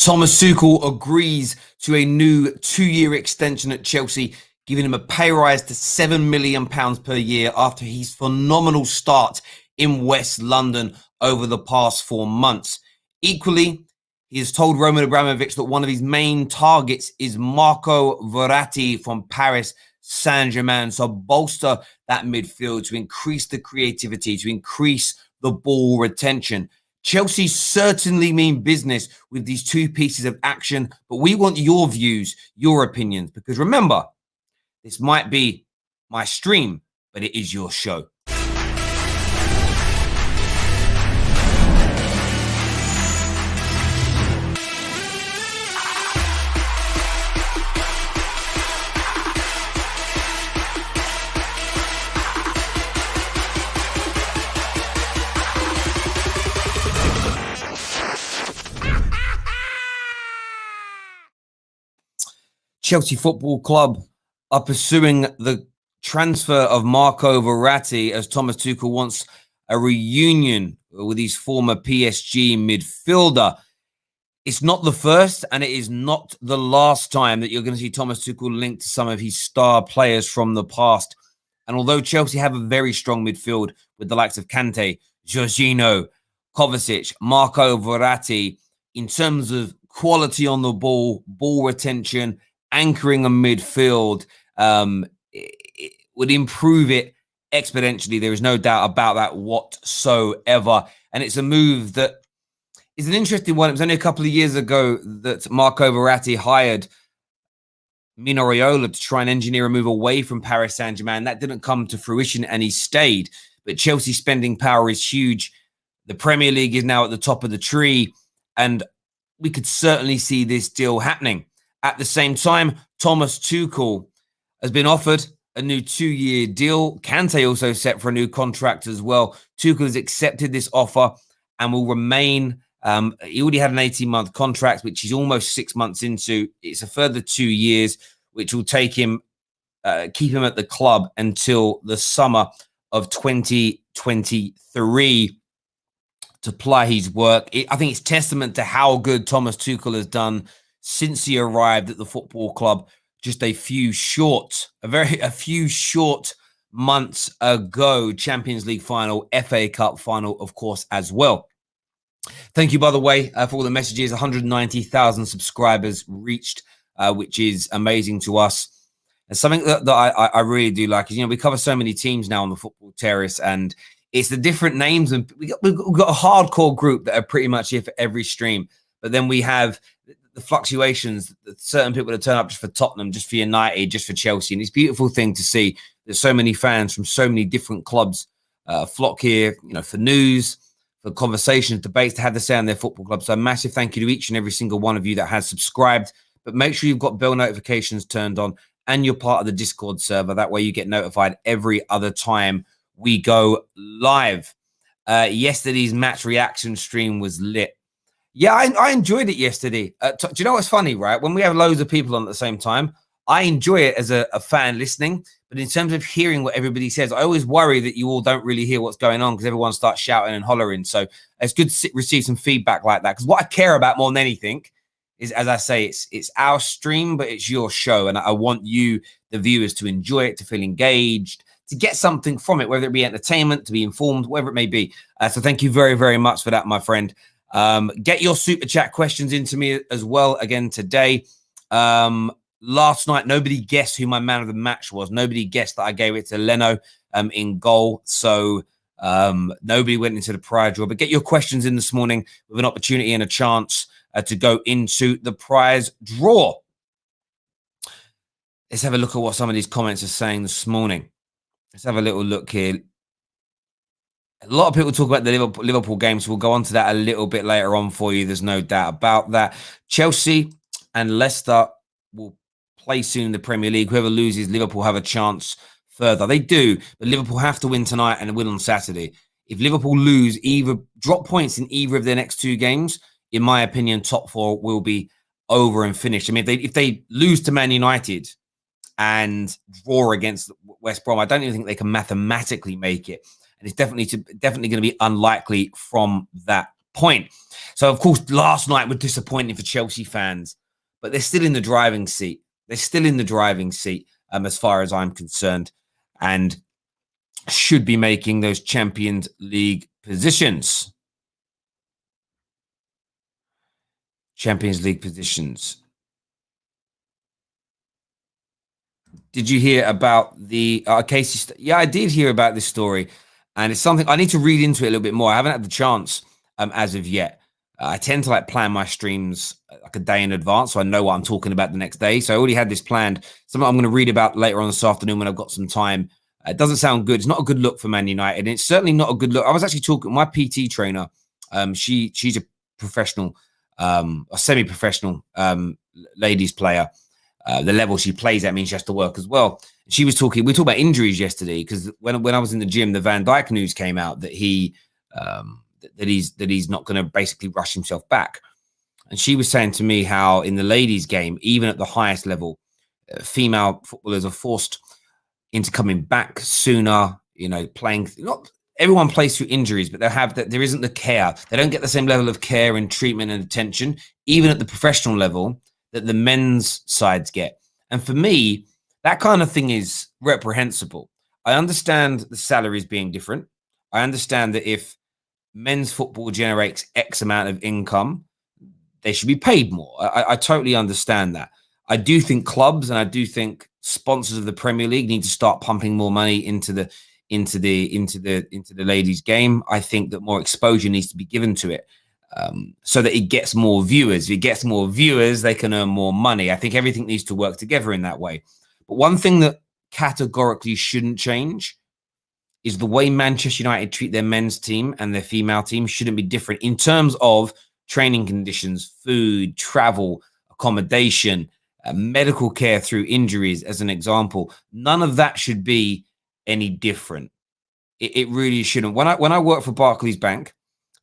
Thomas Tuchel agrees to a new 2-year extension at Chelsea, giving him a pay rise to £7 million per year after his phenomenal start in West London over the past 4 months. Equally, he has told Roman Abramovich that one of his main targets is Marco Verratti from Paris Saint-Germain. So bolster that midfield to increase the creativity, to increase the ball retention. Chelsea certainly mean business with these two pieces of action, but we want your views, your opinions, because remember, this might be my stream, but it is your show. Chelsea Football Club are pursuing the transfer of Marco Verratti as Thomas Tuchel wants a reunion with his former PSG midfielder. It's not the first and it is not the last time that you're going to see Thomas Tuchel linked to some of his star players from the past. And although Chelsea have a very strong midfield with the likes of Kante, Jorginho, Kovacic, Marco Verratti, in terms of quality on the ball, ball retention, anchoring a midfield, it would improve it exponentially. There is no doubt about that whatsoever. And it's a move that is an interesting one. It was only a couple of years ago that Marco Verratti hired Mino Raiola to try and engineer a move away from Paris Saint-Germain. That didn't come to fruition and he stayed. But Chelsea's spending power is huge. The Premier League is now at the top of the tree. And we could certainly see this deal happening. At the same time, Thomas Tuchel has been offered a new 2-year deal. Kante also set for a new contract as well. Tuchel has accepted this offer and will remain. He already had an 18-month contract, which he's almost 6 months into. It's a further 2 years, which will take him, keep him at the club until the summer of 2023 to ply his work. I think it's testament to how good Thomas Tuchel has done since he arrived at the football club just a few short months ago. Champions League final, FA Cup final, of course, as well. Thank you, by the way, for all the messages. 190,000 subscribers reached, which is amazing to us. And something that I really do like is, we cover so many teams now on the Football Terrace, and it's the different names. And we've got a hardcore group that are pretty much here for every stream. But then we have the fluctuations, certain people that turn up just for Tottenham, just for United, just for Chelsea. And it's a beautiful thing to see that so many fans from so many different clubs flock here, for news, for conversations, debates, to have to say on their football club. So a massive thank you to each and every single one of you that has subscribed. But make sure you've got bell notifications turned on and you're part of the Discord server. That way you get notified every other time we go live. Yesterday's match reaction stream was lit. Yeah, I enjoyed it yesterday. Do you know what's funny, right? When we have loads of people on at the same time, I enjoy it as a fan listening. But in terms of hearing what everybody says, I always worry that you all don't really hear what's going on because everyone starts shouting and hollering. So it's good to receive some feedback like that. Because what I care about more than anything is, as I say, it's our stream, but it's your show. And I want you, the viewers, to enjoy it, to feel engaged, to get something from it, whether it be entertainment, to be informed, whatever it may be. So thank you very, very much for that, my friend. Get your super chat questions into me as well again today. Last night, nobody guessed who my man of the match was. Nobody guessed that I gave it to Leno in goal. So nobody went into the prize draw. But get your questions in this morning with an opportunity and a chance to go into the prize draw. Let's have a look at what some of these comments are saying this morning. Let's have a little look here. A lot of people talk about the Liverpool game, so we'll go on to that a little bit later on for you. There's no doubt about that. Chelsea and Leicester will play soon in the Premier League. Whoever loses, Liverpool have a chance further. They do, but Liverpool have to win tonight and win on Saturday. If Liverpool lose, drop points in either of their next 2 games, in my opinion, top 4 will be over and finished. I mean, if they lose to Man United and draw against West Brom, I don't even think they can mathematically make it. And it's definitely going to be unlikely from that point. So, of course, last night was disappointing for Chelsea fans, but they're still in the driving seat. They're still in the driving seat, as far as I'm concerned, and should be making those Champions League positions. Champions League positions. Did you hear about the Casey? Yeah, I did hear about this story, and it's something I need to read into it a little bit more. I haven't had the chance as of yet. I tend to plan my streams like a day in advance, so I know what I'm talking about the next day. So I already had this planned. Something I'm going to read about later on this afternoon when I've got some time. It doesn't sound good. It's not a good look for Man United, and it's certainly not a good look. I was actually talking my PT trainer. She's a professional, a semi-professional ladies player. The level she plays at means she has to work as well. We talked about injuries yesterday because when I was in the gym, the Van Dijk news came out that he's not going to basically rush himself back. And she was saying to me how in the ladies' game, even at the highest level, female footballers are forced into coming back sooner. Playing not everyone plays through injuries, but there isn't the care. They don't get the same level of care and treatment and attention, even at the professional level, that the men's sides get. And for me, that kind of thing is reprehensible. I understand the salaries being different. I understand that if men's football generates X amount of income, they should be paid more. I totally understand that. I do think clubs and I do think sponsors of the Premier League need to start pumping more money into the ladies' game. I think that more exposure needs to be given to it. So that it gets more viewers. If it gets more viewers, they can earn more money. I think everything needs to work together in that way. But one thing that categorically shouldn't change is the way Manchester United treat their men's team and their female team shouldn't be different in terms of training conditions, food, travel, accommodation, medical care through injuries, as an example. None of that should be any different. It really shouldn't. When I worked for Barclays Bank,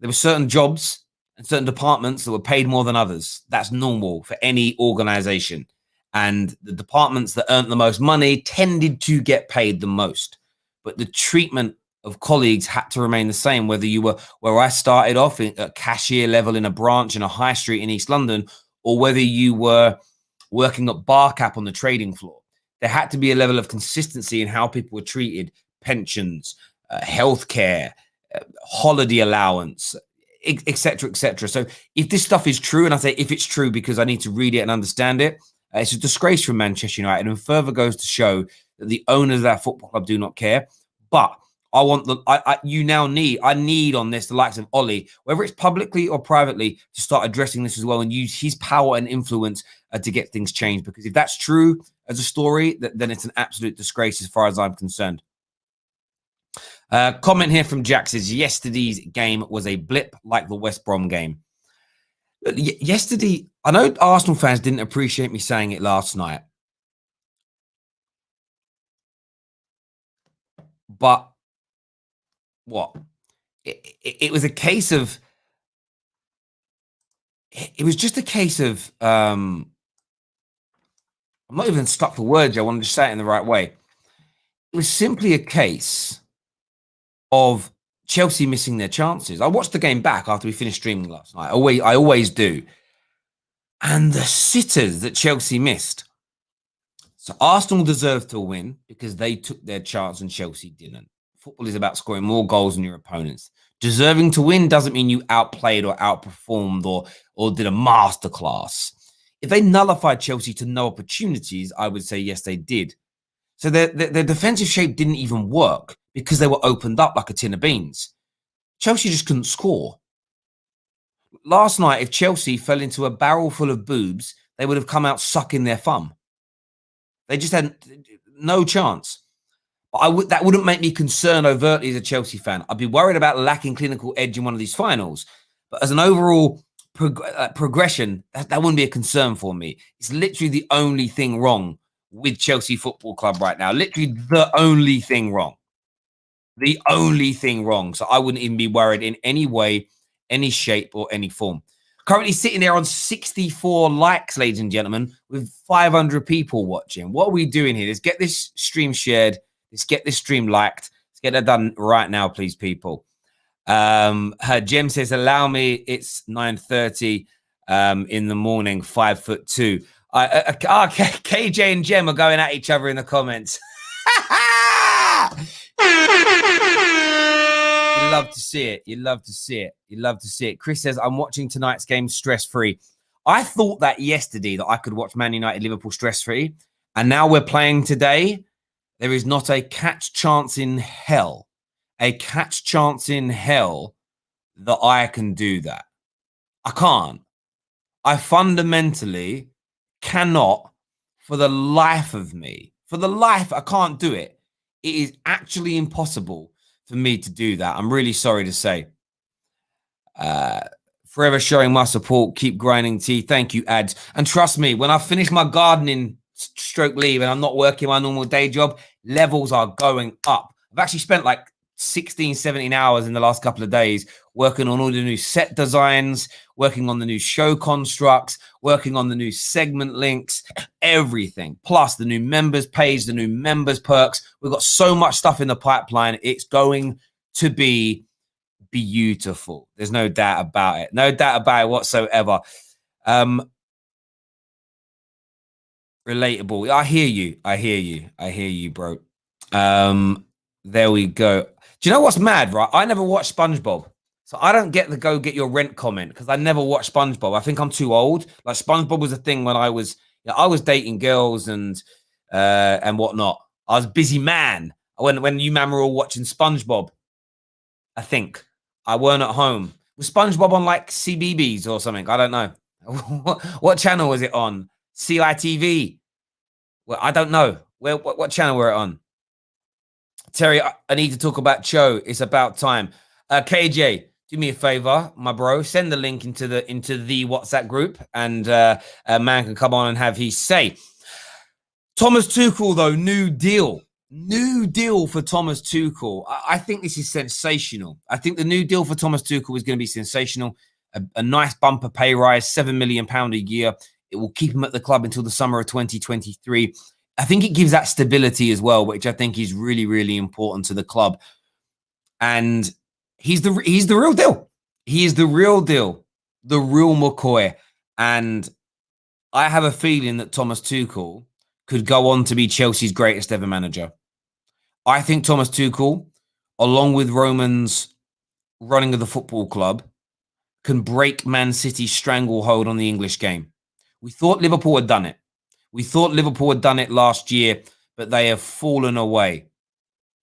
there were certain jobs and certain departments that were paid more than others. That's normal for any organization. And the departments that earned the most money tended to get paid the most. But the treatment of colleagues had to remain the same, whether you were where I started off at cashier level in a branch in a high street in East London, or whether you were working at Barcap on the trading floor. There had to be a level of consistency in how people were treated, pensions, healthcare, holiday allowance, etc., etc. So if this stuff is true, and I say if it's true because I need to read it and understand it, it's a disgrace from Manchester United and further goes to show that the owners of that football club do not care. But I want I need on this the likes of Ollie, whether it's publicly or privately, to start addressing this as well and use his power and influence to get things changed. Because if that's true as a story, then it's an absolute disgrace as far as I'm concerned. Comment here from Jack says, yesterday's game was a blip like the West Brom game. Yesterday, I know Arsenal fans didn't appreciate me saying it last night, but what? It was a case of, it was just a case of, I'm not even stuck for words. I wanted to say it in the right way. It was simply a case of Chelsea missing their chances. I watched the game back after we finished streaming last night. I always do. And the sitters that Chelsea missed. So Arsenal deserved to win because they took their chance and Chelsea didn't. Football is about scoring more goals than your opponents. Deserving to win doesn't mean you outplayed or outperformed or did a masterclass. If they nullified Chelsea to no opportunities, I would say yes, they did. So their defensive shape didn't even work because they were opened up like a tin of beans. Chelsea just couldn't score. Last night, if Chelsea fell into a barrel full of boobs, they would have come out sucking their thumb. They just had no chance. That wouldn't make me concerned overtly as a Chelsea fan. I'd be worried about lacking clinical edge in one of these finals. But as an overall progression, that wouldn't be a concern for me. It's literally the only thing wrong with Chelsea Football Club right now. Literally the only thing wrong. The only thing wrong. So I wouldn't even be worried in any way, any shape, or any form. Currently sitting there on 64 likes, ladies and gentlemen, with 500 people watching. What are we doing here? Let's get this stream shared. Let's get this stream liked. Let's get that done right now, please, people. Her Jem says, allow me, it's 9:30 in the morning, 5'2". KJ and Jem are going at each other in the comments. You love to see it. You love to see it. You love to see it. Chris says, I'm watching tonight's game stress-free. I thought that yesterday that I could watch Man United Liverpool stress-free. And now we're playing today. There is not a catch chance in hell. A catch chance in hell that I can do that. I can't. I fundamentally cannot, for the life of me. For the life, I can't do it. It is actually impossible for me to do that. I'm really sorry to say. Forever showing my support. Keep grinding tea. Thank you, ads. And trust me, when I finish my gardening stroke leave and I'm not working my normal day job, levels are going up. I've actually spent like 16, 17 hours in the last couple of days working on all the new set designs, working on the new show constructs, working on the new segment links, everything. Plus the new members page, the new members perks. We've got so much stuff in the pipeline. It's going to be beautiful. There's no doubt about it. No doubt about it whatsoever. Relatable. I hear you. I hear you. I hear you, bro. There we go. Do you know what's mad, right? I never watched SpongeBob. So I don't get the go get your rent comment because I never watched SpongeBob. I think I'm too old. Like SpongeBob was a thing when I was dating girls and whatnot. I was a busy man when you man were all watching SpongeBob. I think I weren't at home. Was SpongeBob on like CBBS or something? I don't know. What channel was it on? CITV? Well, I don't know. What channel were it on? Terry, I need to talk about Cho. It's about time. KJ, do me a favor, my bro. Send the link into the WhatsApp group, and man can come on and have his say. Thomas Tuchel, though, new deal for Thomas Tuchel. I think this is sensational. I think the new deal for Thomas Tuchel is going to be sensational. A nice bumper pay rise, £7 million a year. It will keep him at the club until the summer of 2023. I think it gives that stability as well, which I think is really, really important to the club. And he's the real deal. He is the real deal, the real McCoy. And I have a feeling that Thomas Tuchel could go on to be Chelsea's greatest ever manager. I think Thomas Tuchel, along with Roman's running of the football club, can break Man City's stranglehold on the English game. We thought Liverpool had done it. We thought Liverpool had done it last year, but they have fallen away.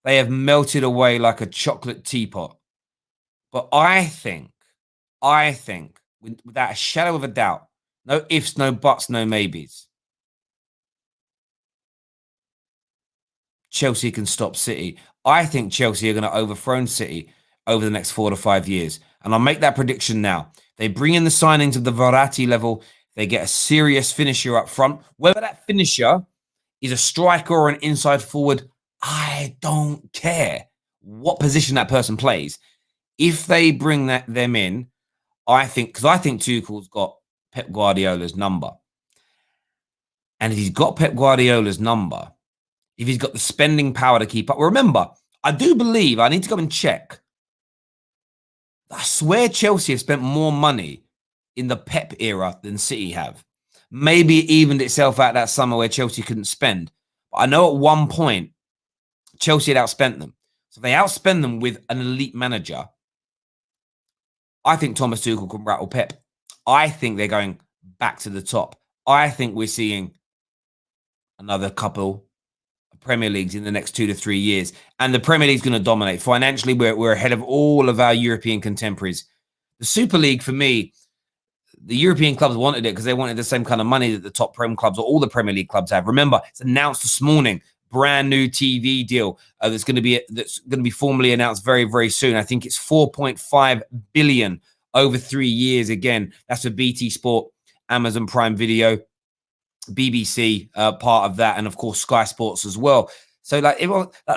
They have melted away like a chocolate teapot. But I think, without a shadow of a doubt, no ifs, no buts, no maybes, Chelsea can stop City. I think Chelsea are going to overthrow City over the next 4 to 5 years. And I'll make that prediction now. They bring in the signings of the Verratti level. They get a serious finisher up front. Whether that finisher is a striker or an inside forward, I don't care what position that person plays. If they bring them in, I think Tuchel's got Pep Guardiola's number. And if he's got Pep Guardiola's number, if he's got the spending power to keep up. Remember, I do believe, I need to go and check. I swear Chelsea have spent more money in the Pep era than City have. Maybe it evened itself out that summer where Chelsea couldn't spend. But I know at one point, Chelsea had outspent them. So if they outspend them with an elite manager, I think Thomas Tuchel can rattle Pep. I think they're going back to the top. I think we're seeing another couple of Premier Leagues in the next 2 to 3 years. And the Premier League's going to dominate. Financially, we're ahead of all of our European contemporaries. The Super League, for me, the European clubs wanted it because they wanted the same kind of money that the top Prem clubs or all the Premier League clubs have. Remember, it's announced this morning, brand new TV deal that's going to be formally announced very, very soon. I think it's 4.5 billion over 3 years. Again, that's for BT Sport, Amazon Prime Video, BBC, part of that, and of course Sky Sports as well. So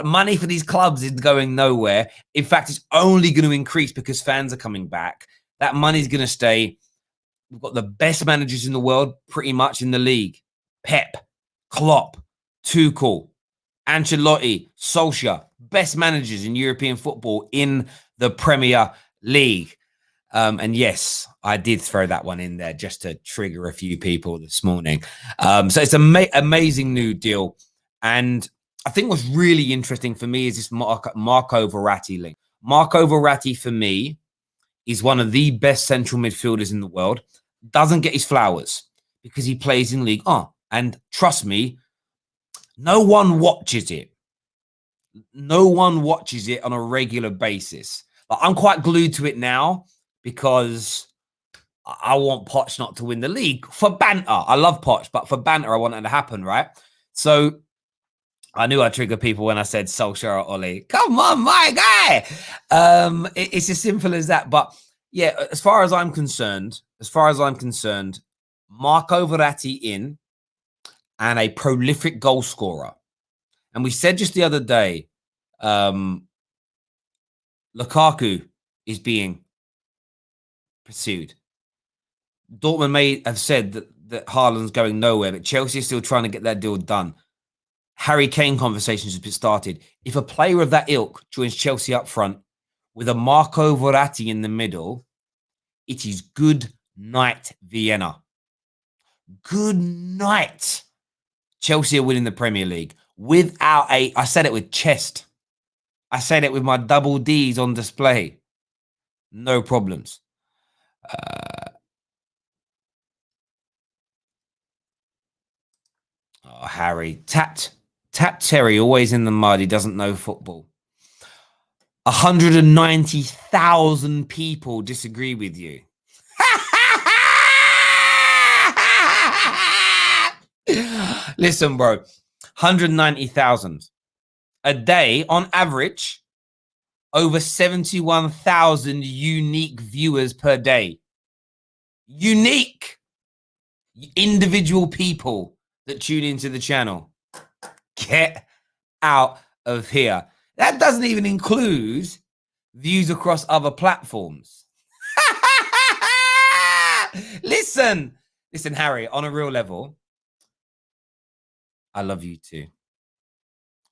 money for these clubs is going nowhere. In fact, it's only going to increase because fans are coming back. That money's going to stay. We've got the best managers in the world pretty much in the league. Pep, Klopp, Tuchel, Ancelotti, Solskjaer. Best managers in European football in the Premier League. And yes, I did throw that one in there just to trigger a few people this morning. So it's an amazing new deal. And I think what's really interesting for me is this Marco Verratti link. Marco Verratti, for me, is one of the best central midfielders in the world. Doesn't get his flowers because he plays in League 1. And trust me, no one watches it. No one watches it on a regular basis. Like, I'm quite glued to it now because I want Poch not to win the league for banter. I love Poch, but for banter, I want it to happen, right? So I knew I'd trigger people when I said Solskjaer or Ole. Come on, my guy. It's as simple as that. But yeah, as far as I'm concerned, Marco Verratti in and a prolific goal scorer. And we said just the other day, Lukaku is being pursued. Dortmund may have said that Haaland's going nowhere, but Chelsea is still trying to get that deal done. Harry Kane conversations have been started. If a player of that ilk joins Chelsea up front with a Marco Verratti in the middle, it is good night, Vienna. Good night. Chelsea are winning the Premier League without I said it with chest. I said it with my double D's on display. No problems. Harry. Tap Terry, always in the mud. He doesn't know football. 190,000 people disagree with you. Listen, bro. 190,000. A day, on average, over 71,000 unique viewers per day. Unique. Individual people that tune into the channel. Get out of here. That doesn't even include views across other platforms. Listen, Harry, on a real level, I love you too. Do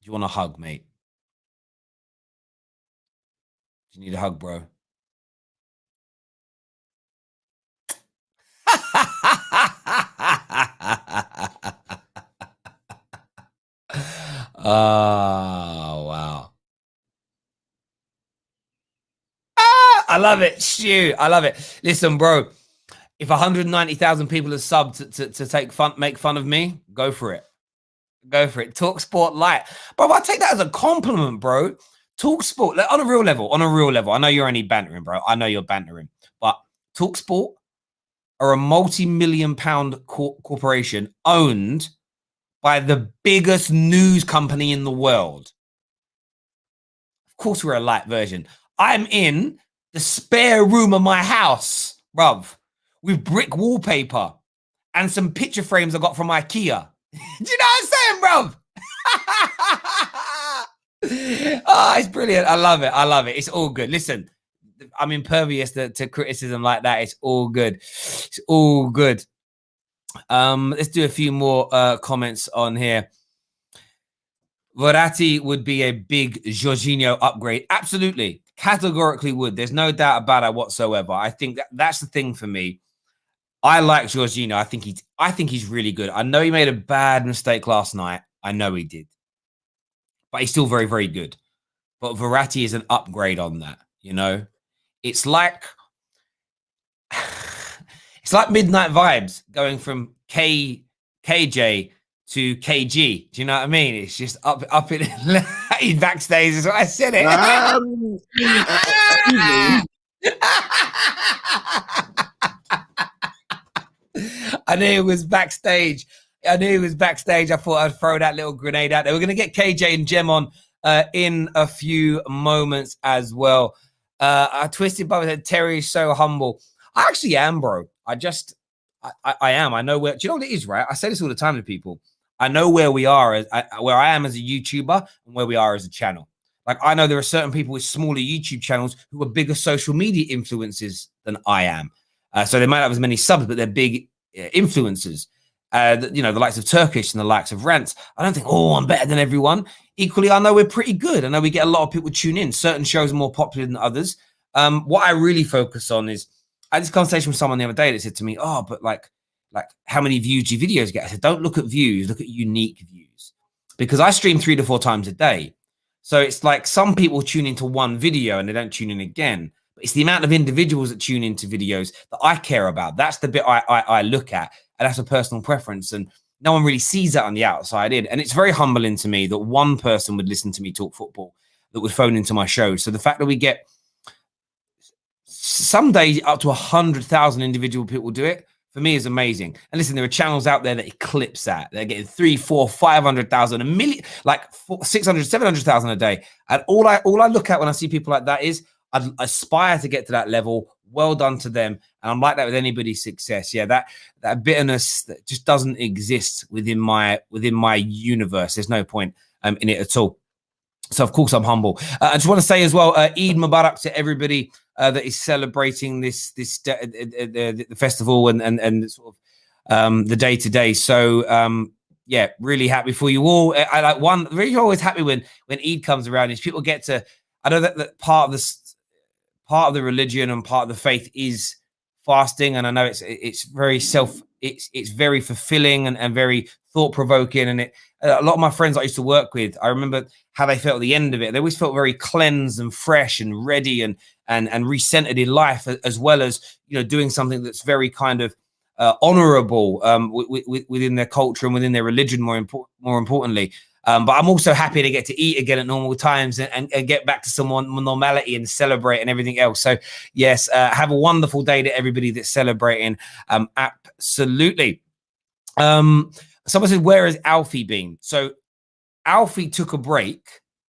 you want a hug, mate? Do you need a hug, bro? Oh, wow. I love it. Shoot, I love it. Listen, bro, if 190,000 people have subbed to make fun of me, go for it. Go for it. Talk Sport Light. Bro, I take that as a compliment, bro. Talk Sport, like, on a real level. I know you're only bantering, bro. I know you're bantering. But Talk Sport are a multi-million-pound corporation owned by the biggest news company in the world. Of course, we're a light version. I'm in the spare room of my house, bruv, with brick wallpaper and some picture frames I got from IKEA. Do you know what I'm saying, bruv? Oh, it's brilliant. I love it. It's all good. Listen, I'm impervious to criticism like that. It's all good. It's all good. Let's do a few more comments on here. Verratti would be a big Jorginho upgrade. Absolutely. Categorically would. There's no doubt about it whatsoever. I think that's the thing for me. I like Jorginho. I think he's really good. I know he made a bad mistake last night. I know he did. But he's still very, very good. But Verratti is an upgrade on that, you know? It's like Midnight Vibes going from KJ to KG. Do you know what I mean? It's just up in backstage is what I said it. I knew it was backstage. I thought I'd throw that little grenade out there. We're going to get KJ and Gem on in a few moments as well. I Twisted Bubba said, Terry's so humble. I actually am, bro. I am. I know where. Do you know what it is, right? I say this all the time to people. I know where we are, where I am as a YouTuber and where we are as a channel. Like, I know there are certain people with smaller YouTube channels who are bigger social media influencers than I am. So they might not have as many subs, but they're big influencers. you know, the likes of Turkish and the likes of Rants. I don't think, oh, I'm better than everyone. Equally, I know we're pretty good. I know we get a lot of people tune in. Certain shows are more popular than others. What I really focus on is, I had this conversation with someone the other day that said to me, oh, but like how many views do your videos get? I said, don't look at views, look at unique views. Because I stream 3 to 4 times a day. So it's like some people tune into one video and they don't tune in again. But it's the amount of individuals that tune into videos that I care about. That's the bit I look at. And that's a personal preference. And no one really sees that on the outside in. And it's very humbling to me that one person would listen to me talk football, that would phone into my show. So the fact that we get some days up to 100,000 individual people do it, for me is amazing. And listen, there are channels out there that eclipse that. They're getting 3, 4, 500,000, a million, like 600, 700,000 a day. And all I look at when I see people like that is, I aspire to get to that level. Well done to them. And I'm like that with anybody's success. Yeah, that bitterness that just doesn't exist within my universe. There's no point in it at all. So of course I'm humble. I just want to say as well, Eid Mubarak to everybody that is celebrating this the festival and sort of the day to day. So yeah, really happy for you all. I like one really always happy when Eid comes around is people get to. I know that part of the religion and part of the faith is fasting, and I know it's very it's very fulfilling and very thought provoking. And a lot of my friends I used to work with, I remember how they felt at the end of it. They always felt very cleansed and fresh and ready and recentered in life, as well as, you know, doing something that's very kind of honorable within their culture and within their religion. More importantly. But I'm also happy to get to eat again at normal times and get back to some normality and celebrate and everything else. So, yes, have a wonderful day to everybody that's celebrating. Absolutely. Someone said, where has Alfie been? So Alfie took a break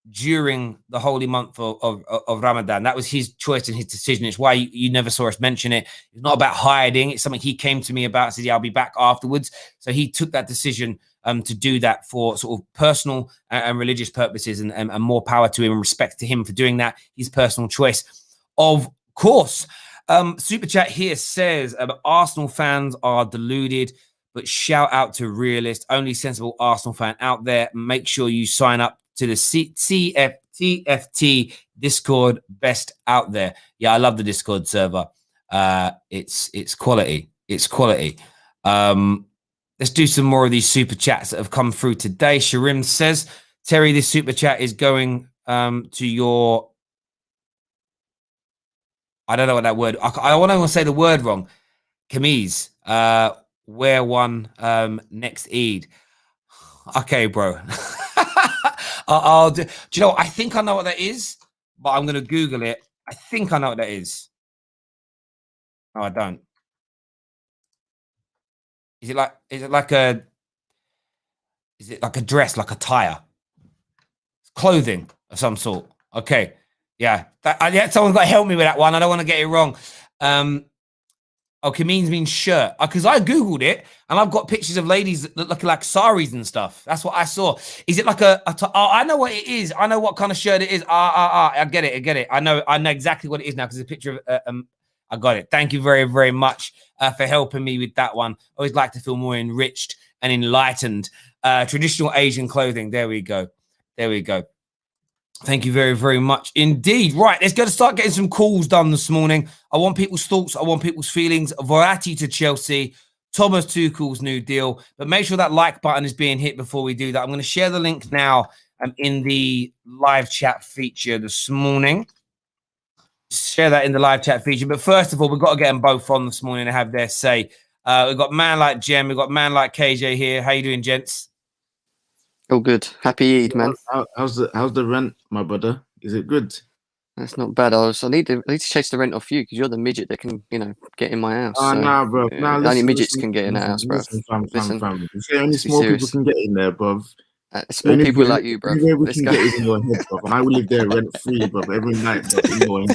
during the holy month of Ramadan. That was his choice and his decision. It's why you never saw us mention it. It's not about hiding. It's something he came to me about, said, yeah, I'll be back afterwards. So he took that decision to do that for sort of personal and religious purposes, and more power to him and respect to him for doing that. His personal choice, of course. Super chat here says, Arsenal fans are deluded, but shout out to realist, only sensible Arsenal fan out there. Make sure you sign up to the TFT Discord, best out there. Yeah, I love the Discord server. It's quality. It's quality. Let's do some more of these super chats that have come through today. Sharim says, Terry, this super chat is going to your, I don't know what that word, I want to say the word wrong. Kameez, wear one next Eid. Okay, bro. I'll do you know, I think I know what that is, but I'm going to Google it. I think I know what that is. No, I don't. Is it like a dress, like attire? Clothing of some sort. Okay. Yeah. Yeah, someone's got to help me with that one. I don't want to get it wrong. Okay, means shirt. Because I Googled it and I've got pictures of ladies that look like saris and stuff. That's what I saw. Is it like oh, I know what it is. I know what kind of shirt it is. I get it. I know exactly what it is now because it's a picture of I got it. Thank you very, very much for helping me with that one. Always like to feel more enriched and enlightened. Traditional Asian clothing. There we go. Thank you very, very much indeed. Right, let's go to start getting some calls done this morning. I want people's thoughts. I want people's feelings. Verratti to Chelsea. Thomas Tuchel's new deal. But make sure that like button is being hit before we do that. I'm going to share the link now in the live chat feature this morning. Share that in the live chat feature. But first of all, we've got to get them both on this morning to have their say. We've got man like Jem. We've got man like KJ here. How you doing, gents? All good. Happy Eid, man. How's the rent, my brother? Is it good? That's not bad. I need to chase the rent off you because you're the midget that can, get in my house. Oh, so, nah, bro. Nah, only midgets can get in that house, bro. Listen. Only small people can get in there, bro. Small people like you, bro. Anyway, we can get in your head, bro. And I will live there rent free, bro. Every night, bro.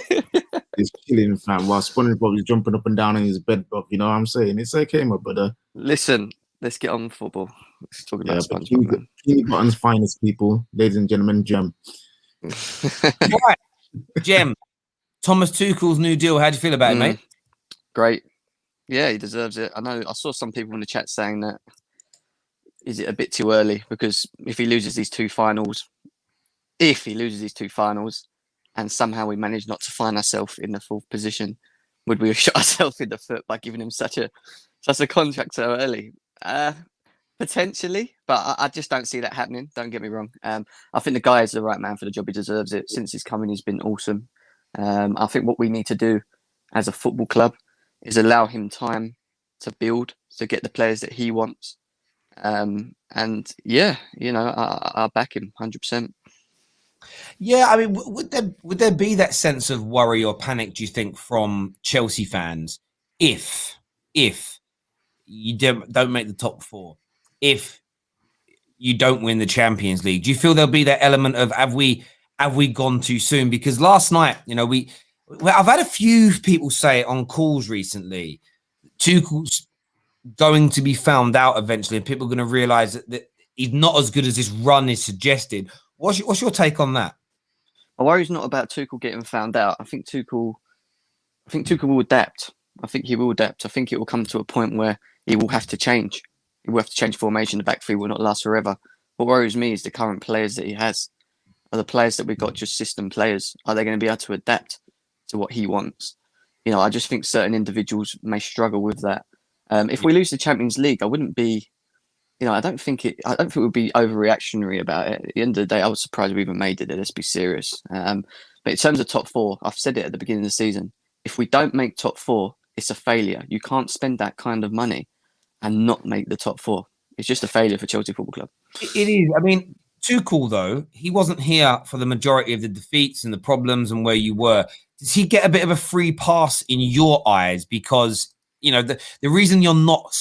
He's chilling, fam. While SpongeBob is jumping up and down in his bed, bro. You know what I'm saying? It's okay, my brother. Listen, let's get on football. Let's talk about SpongeBob, man. Keely Button's finest people, ladies and gentlemen, Jem. Right. Jem, Thomas Tuchel's new deal. How do you feel about it, mate? Great. Yeah, he deserves it. I know. I saw some people in the chat saying that is it a bit too early? Because if he loses these two finals, and somehow we manage not to find ourselves in the fourth position, would we have shot ourselves in the foot by giving him such a contract so early? Potentially, but I just don't see that happening. Don't get me wrong. I think the guy is the right man for the job. He deserves it. Since he's come in, he's been awesome. I think what we need to do as a football club is allow him time to build, to get the players that he wants. And yeah, I back him 100%. Yeah, I mean, would there be that sense of worry or panic, do you think, from Chelsea fans if you don't make the top four, if you don't win the Champions League? Do you feel there'll be that element of have we gone too soon? Because last night, I've had a few people say on calls recently, Tuchel's going to be found out eventually, and people are going to realise that he's not as good as this run is suggested. What's your take on that? My worry's not about Tuchel getting found out. I think Tuchel will adapt. I think he will adapt. I think it will come to a point where he will have to change. He will have to change formation. The back three will not last forever. What worries me is the current players that he has. Are the players that we've got just system players? Are they going to be able to adapt to what he wants? I just think certain individuals may struggle with that. If we lose the Champions League, I wouldn't be. I don't think it would be overreactionary about it. At the end of the day, I was surprised we even made it. Let's be serious. But in terms of top four, I've said it at the beginning of the season. If we don't make top four, it's a failure. You can't spend that kind of money and not make the top four. It's just a failure for Chelsea Football Club. It is. I mean, Tuchel, though, he wasn't here for the majority of the defeats and the problems and where you were. Does he get a bit of a free pass in your eyes? Because, the reason you're not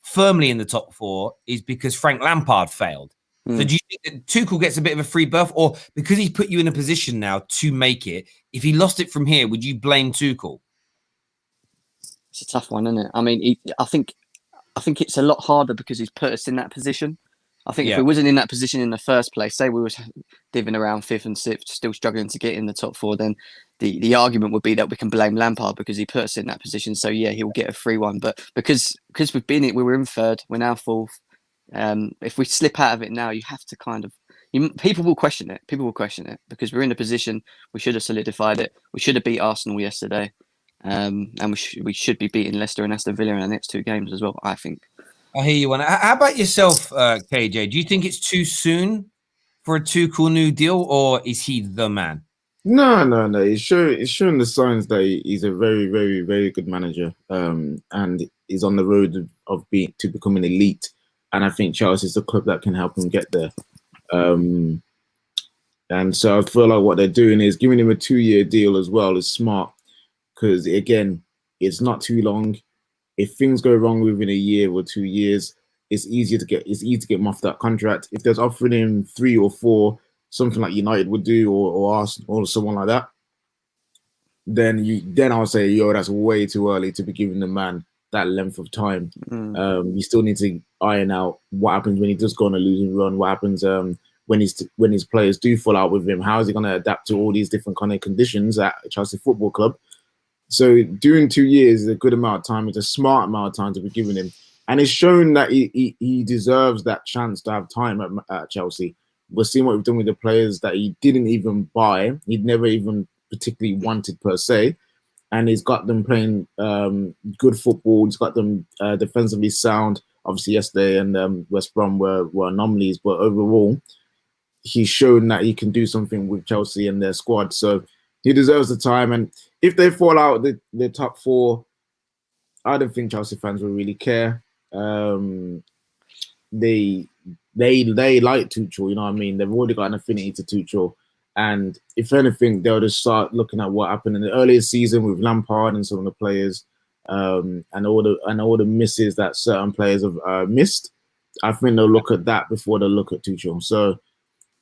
firmly in the top four is because Frank Lampard failed. So do you think that Tuchel gets a bit of a free berth, or because he's put you in a position now to make it, if he lost it from here, would you blame Tuchel? It's a tough one, isn't it? I mean, I think it's a lot harder because he's put us in that position. I think if we wasn't in that position in the first place, say we was divvying around fifth and sixth, still struggling to get in the top four, then the argument would be that we can blame Lampard because he put us in that position. So yeah, he'll get a free one. But because we were in third, we're now fourth. If we slip out of it now, you have to people will question it. People will question it because we're in a position we should have solidified it. We should have beat Arsenal yesterday, and we should be beating Leicester and Aston Villa in the next two games as well, I think. I hear you. How about yourself, KJ? Do you think it's too soon for a Tuchel new deal, or is he the man? No. It's showing the signs that he's a very, very, very good manager, and he's on the road of becoming elite. And I think Chelsea is the club that can help him get there. And so I feel like what they're doing is giving him a 2-year deal as well is smart, because again, it's not too long. If things go wrong within a year or 2 years, it's easy to get him off that contract. If there's offering him 3 or 4, something like United would do, or Arsenal or someone like that, then I would say, that's way too early to be giving the man that length of time. You still need to iron out what happens when he does go on a losing run. What happens when his players do fall out with him? How is he going to adapt to all these different kind of conditions at Chelsea Football Club? So doing 2 years is a good amount of time. It's a smart amount of time to be giving him. And it's shown that he deserves that chance to have time at Chelsea. We're seeing what we've done with the players that he didn't even buy. He'd never even particularly wanted per se. And he's got them playing good football. He's got them defensively sound. Obviously, yesterday and West Brom were anomalies. But overall, he's shown that he can do something with Chelsea and their squad. So he deserves the time. And if they fall out the top 4, I don't think Chelsea fans will really care. They like Tuchel, you know what I mean? They've already got an affinity to Tuchel. And if anything, they'll just start looking at what happened in the earlier season with Lampard and some of the players, and all the misses that certain players have missed. I think they'll look at that before they look at Tuchel. So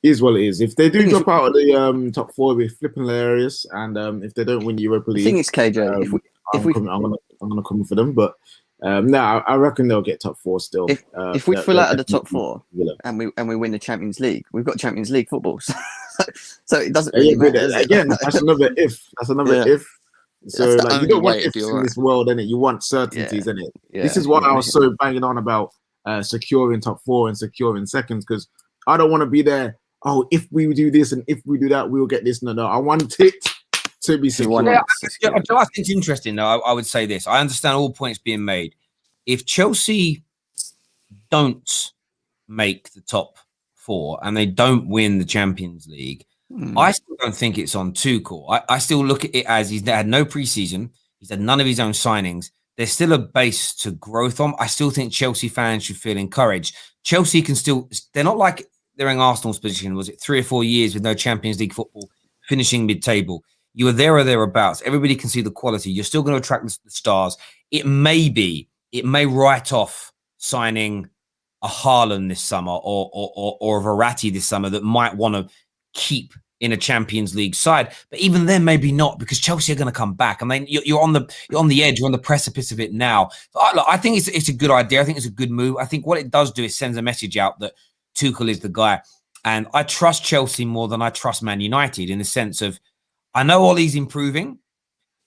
is what it is. If they do drop out of the top 4, it'll be flipping hilarious. And if they don't win the Europa League, I think it's KJ. I'm gonna come for them, but no, I reckon they'll get top 4 still. If we fall out of the top 4 and we win the Champions League, we've got Champions League football, so it doesn't really matter. Again, that's another if. That's another if. So you don't want ifs in this world, innit? You want certainties, innit? Yeah. This is what I was so banging on about securing top 4 and securing seconds, because I don't want to be there. Oh, if we do this and if we do that, we'll get this. No, I want it to be secure. Yeah, I think it's interesting, though. I would say this. I understand all points being made. If Chelsea don't make the top 4 and they don't win the Champions League, I still don't think it's on Tuchel. I still look at it as he's had no preseason. He's had none of his own signings. There's still a base to growth on. I still think Chelsea fans should feel encouraged. Chelsea can still, they're not like they're in Arsenal's position. Was it 3 or 4 years with no Champions League football, finishing mid-table? You are there or thereabouts. Everybody can see the quality. You're still going to attract the stars. It may write off signing a Haaland this summer or a Verratti this summer that might want to keep in a Champions League side, but even then, maybe not, because Chelsea are going to come back. I mean, you're on the edge, you're on the precipice of it now. I think it's a good idea. I think it's a good move. I think what it does do is sends a message out that Tuchel is the guy, and I trust Chelsea more than I trust Man United in the sense of I know Ollie's improving,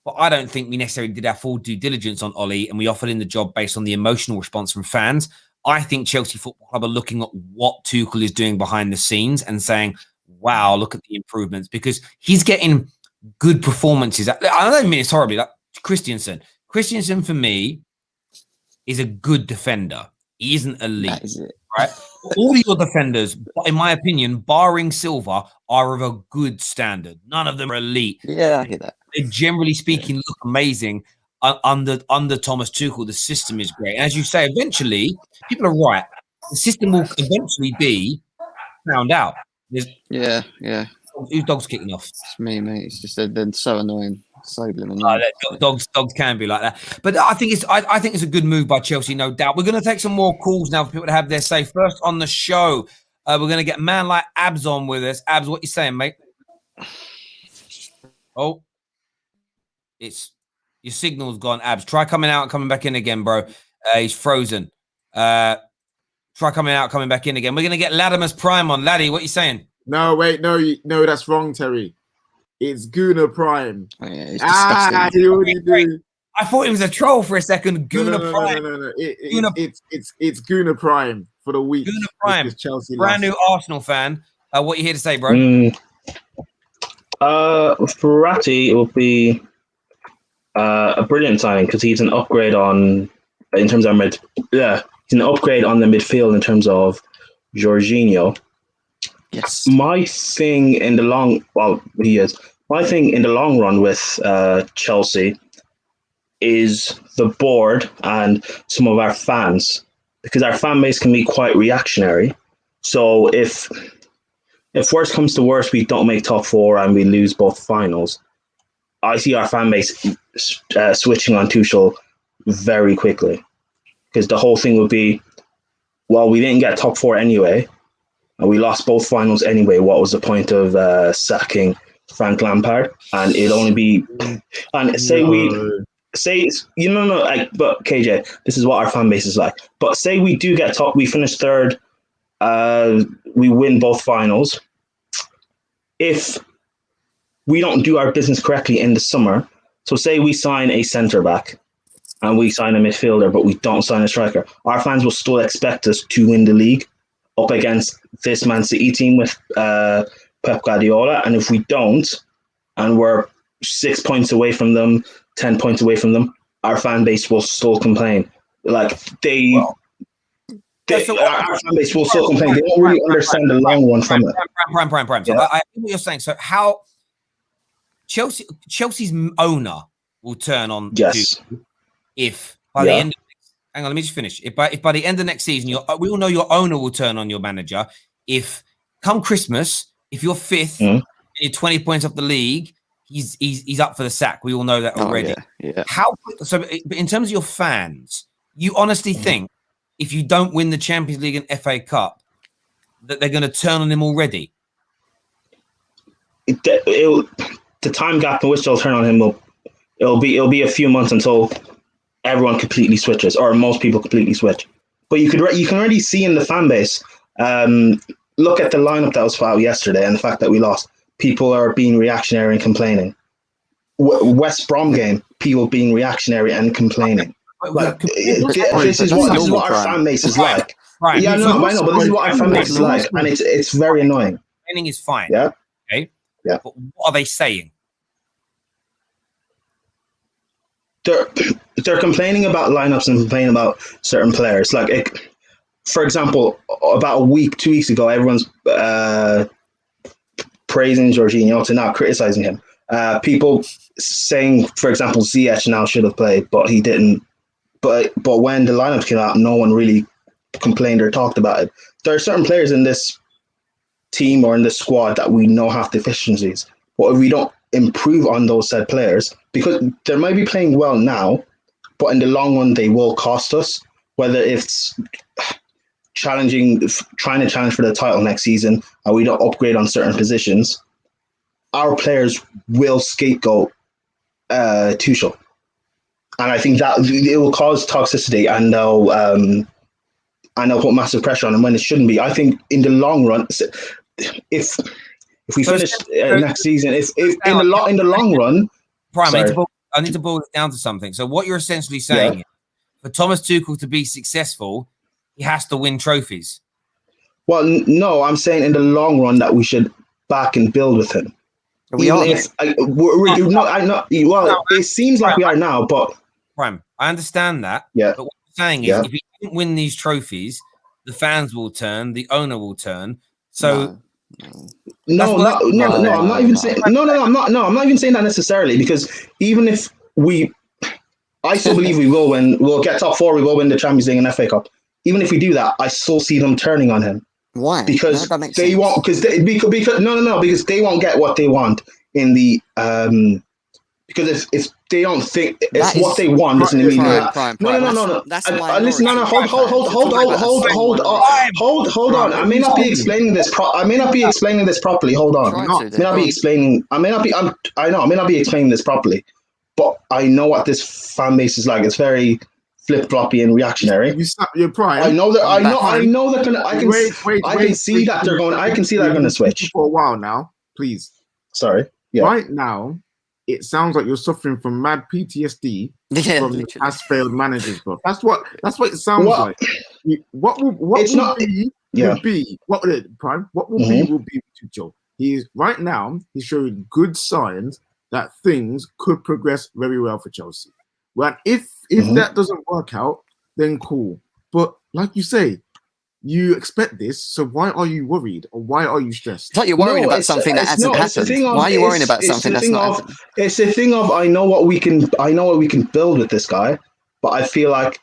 but I don't think we necessarily did our full due diligence on Ollie, and we offered in the job based on the emotional response from fans. I think Chelsea Football Club are looking at what Tuchel is doing behind the scenes and saying, wow, look at the improvements, because he's getting good performances. I don't mean it's horribly. Like Christensen for me is a good defender. He isn't elite. That is it. Right? All your defenders, in my opinion, barring Silva, are of a good standard. None of them are elite. Yeah, I hear that. They generally speaking look amazing under Thomas Tuchel. The system is great. And as you say, eventually, people are right. The system will eventually be found out. Yeah. Whose dog's kicking off? It's me, mate. It's just they're so annoying. So annoying. Dogs can be like that. But I think it's a good move by Chelsea, no doubt. We're going to take some more calls now for people to have their say. First on the show, we're going to get man like Abs on with us. Abs, what you saying, mate? Oh, it's your signal's gone, Abs. Try coming out and coming back in again, bro. He's frozen. Try coming out, coming back in again. We're going to get Latimer's Prime on. Laddie, what you saying? No, wait, no, that's wrong, Terry. It's Guna Prime. Oh, yeah, it's disgusting. What do you do? I thought it was a troll for a second. Guna Prime. No. It's Guna Prime for the week. Guna Prime. Chelsea brand new Arsenal fan. What are you here to say, bro? Verratti, it will be a brilliant signing because he's an upgrade in terms of he's an upgrade on the midfield in terms of Jorginho. Yes. My thing in the long run with Chelsea is the board and some of our fans, because our fan base can be quite reactionary. So if worst comes to worst, we don't make top 4 and we lose both finals, I see our fan base switching on Tuchel very quickly, because the whole thing would be, well, we didn't get top 4 anyway, and we lost both finals anyway. What was the point of sacking Frank Lampard? And it'd only be, and but KJ, this is what our fan base is like. But say we do get top, we finish 3rd, we win both finals. If we don't do our business correctly in the summer, so say we sign a centre back and we sign a midfielder, but we don't sign a striker, our fans will still expect us to win the league up against this Man City team with Pep Guardiola. And if we don't, and we're 6 points away from them, 10 points away from them, our fan base will still complain. Like our fan base will still complain. They don't really understand the long run from it. Prime. So I think what you're saying. So how Chelsea's owner will turn on if by the end of hang on, let me just finish. If by the end of next season, we all know your owner will turn on your manager. If come Christmas, if you're 5th and you're 20 points off the league, he's up for the sack. We all know that already. Yeah. But in terms of your fans, you honestly think if you don't win the Champions League and FA Cup, that they're going to turn on him already? The time gap in which they'll turn on him it'll be a few months until everyone completely switches, or most people completely switch. But you can already see in the fan base. Look at the lineup that was out yesterday, and the fact that we lost. People are being reactionary and complaining. West Brom game, people being reactionary and complaining. Like, Prime, this is what our Prime. fan base is like. Prime. Yeah, no, I know, but this is what our fan base is like, and it's very annoying. Complaining is fine. Yeah. Okay. Yeah. But what are they saying? They're complaining about lineups and complaining about certain players. Like, for example, about a week, 2 weeks ago, everyone's praising Jorginho to now criticizing him. People saying, for example, Ziyech now should have played, but he didn't. But when the lineups came out, no one really complained or talked about it. There are certain players in this team or in this squad that we know have deficiencies. But if we don't improve on those said players, because they might be playing well now, but in the long run they will cost us. Whether it's trying to challenge for the title next season, and we don't upgrade on certain positions, our players will scapegoat Tuchel, and I think that it will cause toxicity, and they'll put massive pressure on him when it shouldn't be. I think in the long run, if we finish next season, if in the long run, Prime, I need to boil it down to something. So what you're essentially saying is, for Thomas Tuchel to be successful, he has to win trophies. Well, no, I'm saying in the long run that we should back and build with him. We are. It seems like we are now, but Prime, I understand that. Yeah. But what I'm saying is, if he doesn't win these trophies, the fans will turn, the owner will turn. So. No, I'm not even saying. No, I'm not even saying that necessarily, because even if I still believe we will win. We'll get top four. We will win the Champions League and FA Cup. Even if we do that, I still see them turning on him. Why? Because they won't. Because because they won't get what they want in the Because if they don't think it's what they want, doesn't mean that. No. That's listen. No. Hold on. I may not be explaining this. I may not be explaining this properly. Hold on. I may not be explaining this properly. But I know what this fan base is like. It's very flip floppy and reactionary. You're Prime. I know that. I can see that they're going to switch for a while now. Please. Sorry. Yeah. Right now, it sounds like you're suffering from mad PTSD from the past failed managers, bro. That's what it sounds like. What will be Prime? What will be Tuchel. He's right now. He's showing good signs that things could progress very well for Chelsea. Well, if that doesn't work out, then cool. But like you say, you expect this, so why are you worried or why are you stressed? It's like you're worrying about something that hasn't happened. Why are you worrying about something that's not happened? It's a thing of I know what we can build with this guy, but I feel like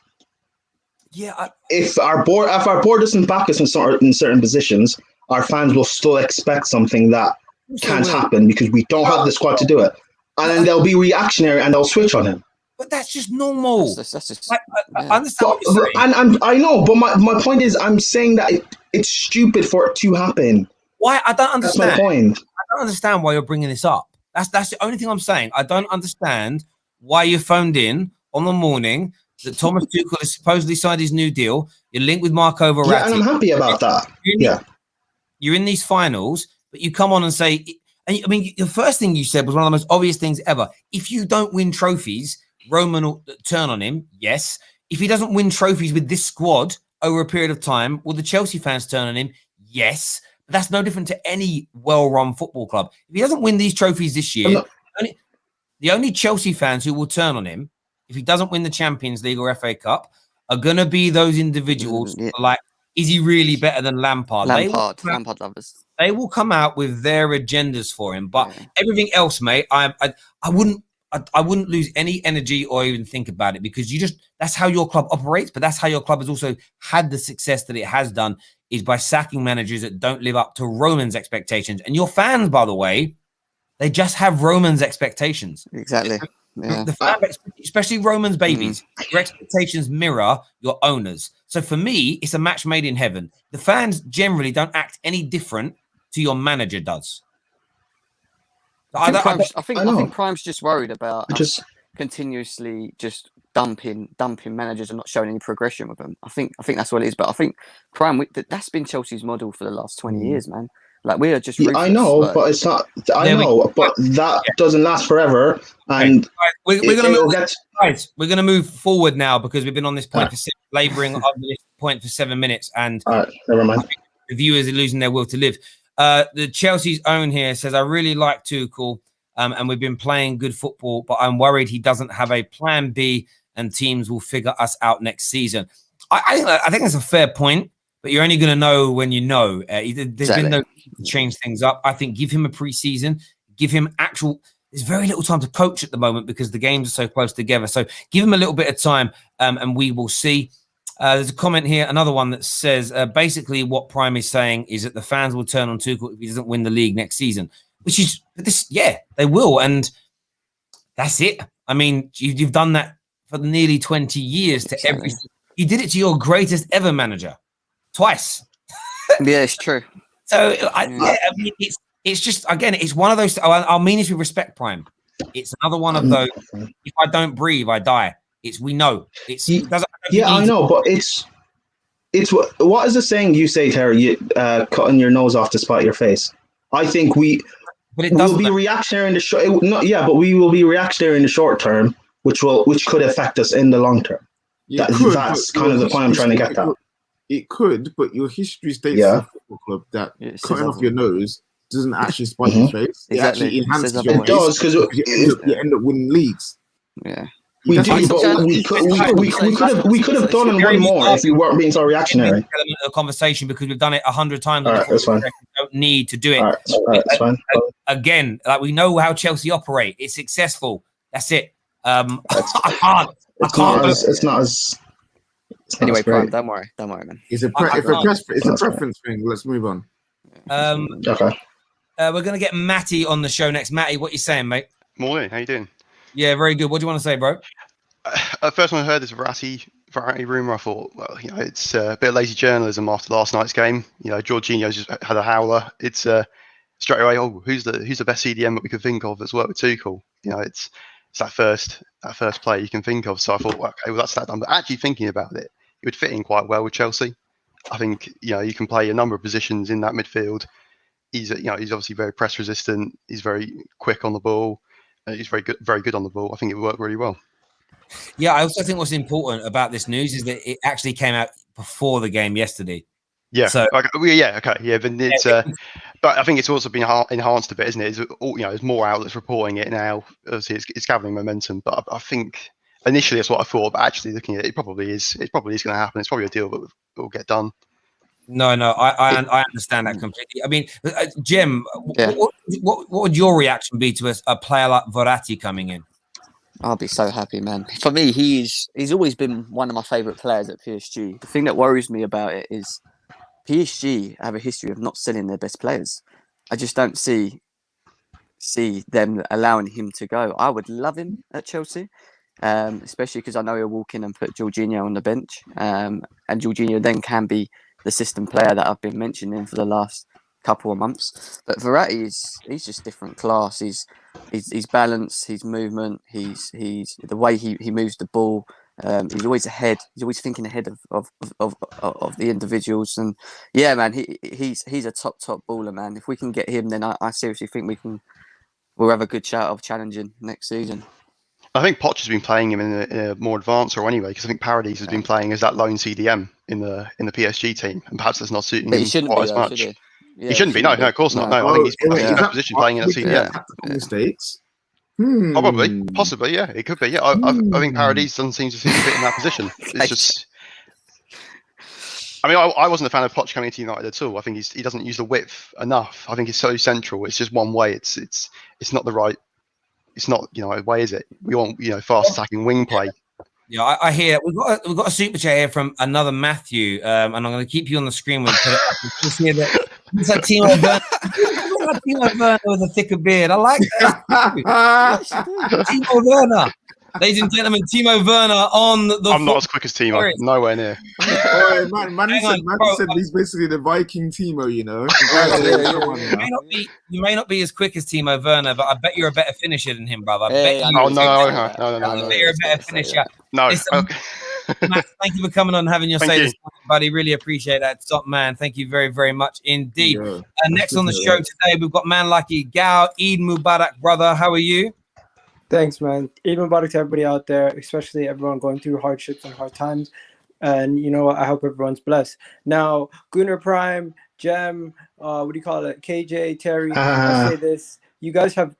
if our board doesn't back us in certain positions, our fans will still expect something that can't happen because we don't have the squad to do it, and then they'll be reactionary and they'll switch on him. But that's just normal. That's just, I understand what you're saying. And I know, but my point is, I'm saying that it's stupid for it to happen. Why? I don't understand. That's my point. I don't understand why you're bringing this up. That's the only thing I'm saying. I don't understand why you phoned in on the morning that Thomas Tuchel has supposedly signed his new deal. You're linked with Marco Verratti. Yeah, and I'm happy about that. You're in these finals, but you come on and say, and I mean, the first thing you said was one of the most obvious things ever. If you don't win trophies, Roman will turn on him, yes. If he doesn't win trophies with this squad over a period of time, will the Chelsea fans turn on him? Yes. But that's no different to any well-run football club. If he doesn't win these trophies this year, the only Chelsea fans who will turn on him, if he doesn't win the Champions League or FA Cup, are going to be those individuals like, is he really better than Lampard? Lampard lovers. They will come out with their agendas for him. But everything else, mate, I wouldn't lose any energy or even think about it, because that's how your club operates, but that's how your club has also had the success that it has done, is by sacking managers that don't live up to Roman's expectations. And your fans, by the way, they just have Roman's expectations. Exactly. Yeah. The fan, especially Roman's babies, your expectations mirror your owners. So for me, it's a match made in heaven. The fans generally don't act any different to your manager does. I think Prime's just worried about continuously just dumping managers and not showing any progression with them. I think that's what it is. But I think Prime, that's been Chelsea's model for the last 20 years, man. Like we are just. Yeah, I ruthless, know, like- but it's not. I There we know, but that doesn't last forever, and We're going to it'll move, get. guys. We're going to move forward now because we've been on this point for labouring over this point for 7 minutes, and All right, never mind. the viewers are losing their will to live. The Chelsea's own here says, I really like Tuchel, and we've been playing good football, but I'm worried he doesn't have a plan B and teams will figure us out next season. I think that's a fair point, but you're only going to know when you know. There's been no need to change things up. I think give him a preseason, give him actual. There's very little time to coach at the moment because the games are so close together. So give him a little bit of time, and we will see. There's a comment here, another one that says basically what Prime is saying is that the fans will turn on Tuchel if he doesn't win the league next season, which is this. Yeah, they will, and that's it. I mean, you've done that for nearly 20 years to every. You did it to your greatest ever manager twice. Yeah, it's true. So I mean, it's just again, it's one of those. I'll mean this with respect, Prime. It's another one of those. If I don't breathe, I die. We know. It doesn't. Yeah, I know, but it's what is the saying you say, Terry? Cutting your nose off to spite your face. I think we will be reactionary in the short. But we will be reactionary in the short term, which could affect us in the long term. That's kind of the point I'm trying to get at. It could, but your history states as a football club that cutting off your nose doesn't actually spite your face. It actually enhances your face. It does because you end up winning leagues. Yeah. We could have done and won more if we weren't being so reactionary. A conversation because we've done it 100 times. All right, that's fine. We don't need to do it. All right, that's fine. Again, like we know how Chelsea operate. It's successful. That's it. I can't. It's not as. Anyway, Prime, don't worry, man. It's a preference thing. Let's move on. Okay. We're gonna get Matty on the show next. Matty, what you saying, mate? Morning. How you doing? Yeah, very good. What do you want to say, bro? First when I heard this Verratti rumor, I thought, well, it's a bit of lazy journalism after last night's game. Jorginho's just had a howler. It's straight away. Oh, who's the best CDM that we could think of that's worked with Tuchel? It's that first player you can think of. So I thought, well, okay, well that's that done. But actually thinking about it, it would fit in quite well with Chelsea. I think you can play a number of positions in that midfield. He's obviously very press resistant. He's very quick on the ball. He's very good on the ball. I think it would work really well. Yeah, I also think what's important about this news is that it actually came out before the game yesterday. Yeah. So okay. Yeah, but it's but I think it's also been enhanced a bit, isn't it? There's more outlets reporting it now. Obviously, it's gathering momentum. But I think initially that's what I thought. But actually, looking at it, it probably is going to happen. It's probably a deal that will get done. No, I understand that completely. I mean, Jim, what would your reaction be to a player like Verratti coming in? I'll be so happy, man. For me, he's always been one of my favourite players at PSG. The thing that worries me about it is PSG have a history of not selling their best players. I just don't see them allowing him to go. I would love him at Chelsea, especially because I know he'll walk in and put Jorginho on the bench, and Jorginho then can be the system player that I've been mentioning for the last couple of months. But Verratti he's just different class. He's balance, his movement, he's the way he moves the ball. He's always ahead. He's always thinking ahead of the individuals. And yeah, man, he's a top baller, man. If we can get him, then I seriously think we'll have a good shout of challenging next season. I think Poch has been playing him in a more advanced role anyway, because I think Paradis has been playing as that lone CDM in the PSG team, and perhaps that's not suiting him quite as much. He shouldn't be. No, of course not. No, I think he's in that position playing in that CDM. Mistakes. Probably, possibly, yeah, it could be. Yeah, I think Paradis doesn't seem to fit in that position. It's just. I mean, I wasn't a fan of Poch coming to United at all. I think he doesn't use the width enough. I think he's so central. It's just one way. It's not the right. It's not, a way, is it? We want, fast attacking wing play. Yeah, I hear we've got a super chat here from another Matthew, and I'm going to keep you on the screen when we put it up. Just hear that it's like Timo Werner. Timo Werner with a thicker beard. I like that. Timo Werner. Ladies and gentlemen, Timo Werner on the. I'm not as quick as Timo. Nowhere near. Man said he's basically the Viking Timo, You may not be as quick as Timo Werner, but I bet you're a better finisher than him, brother. No. I bet you're a better finisher. No. Listen, Okay. Matt, thank you for coming on and having your Thank say you. this morning, buddy. Really appreciate that. Top man. Thank you very, very much indeed. Yeah, Next that's on the good, show yeah. today, we've got man lucky Gal. Eid Mubarak, brother. How are you? Thanks, man. Even Mubarak to everybody out there, especially everyone going through hardships and hard times. And you know what? I hope everyone's blessed. Now, Gunnar Prime, Jem, what do you call it? KJ, Terry. I'll say this. You guys have